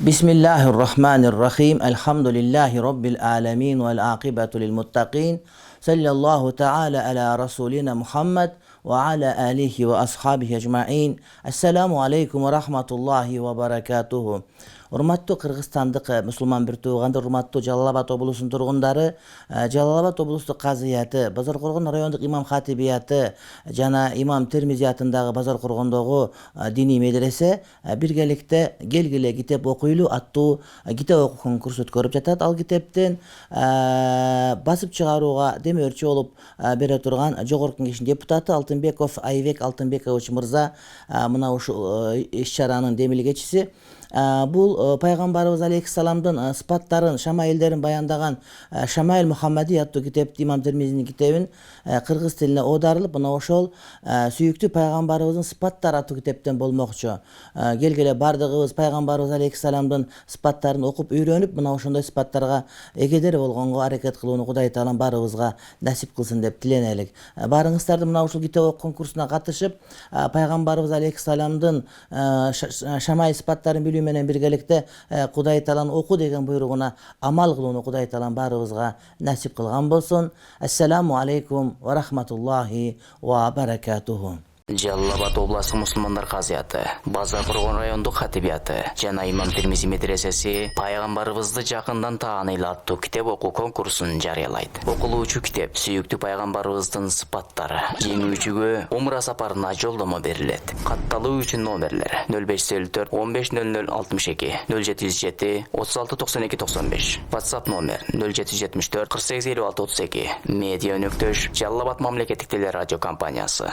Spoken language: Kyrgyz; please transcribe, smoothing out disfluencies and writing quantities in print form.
Bismillahirrahmanirrahim. Elhamdülillahi Rabbil alemin vel akibetu lil muttaqin. Sallallahu teala ala Resulina Muhammed ve ala alihi ve ashabihi ecma'in. Esselamu aleyküm ve rahmetullahi ve berekatuhu. Урматтуу кыргызстандык мусулман бир туугандар, урматтуу Жалал Абад облусунун тургундары, Жалал Абад облустук казыяты, Базар Коргон райондук имам хатибияты жана имам Термизи атындагы Базар Коргондогу диний медресе биргеликте келгиле китеп окуйлу аттуу китеп окуу конкурсу өткөрүп жатат. Ал китептен басып чыгарууга демөөрчү болуп бере турган Жогорку Кеңештин депутаты Алтынбеков Айбек Алтынбекович мырза мына ушул иш-чаранын демилгечиси. Бул пайгамбарыбыз алейхиссаламдын сыпаттарын, шамаилдерин баяндаган Шамаил Мухаммади аттуу китепти имам Термизинин китебин кыргыз тилине оодарылып, мына ошол сүйүктүү пайгамбарыбыздын сыпаттары аттуу китептен болмокчу. Келгиле бардыгыбыз пайгамбарыбыз алейхиссаламдын сыпаттарын окуп үйрөнүп, мына ошондой сыпаттарга эгедер болгонго аракет кылууну Кудай Таалам баарыбызга насип кылсын деп тиленелик. Баарыңыздарды мына ушул китеп окуу конкурсуна катышып, пайгамбарыбыз алейхиссаламдын шамаил сыпаттарын билүү менен биргеликте Кудай Тааланын оку деген буйругуна амал кылууну Кудай Таалам баарыбызга насип кылган болсун. Ассаламу алейкум ва рахматуллахи ва баракатуху. Жалал Абад областық мұсылмандар қазияты, Базар Коргон райондық хатибияты жана имам Термизи медресеси пайгамбарыбызды жакындан тааныйлы аттуу китеп окуу конкурсун жарыялайт. Окулуучу китеп сүйүктүү пайгамбарыбыздын сыпаттары. Жеңүүчүгө умра сапарына жолдомо берилет. Катталуу үчүн номерлер 0504 1500 62 0707 36 92 95. WhatsApp номер 0774 48 56 32. Медиа өнөктөш Жалал Абад мамлекеттик теле радио компаниясы.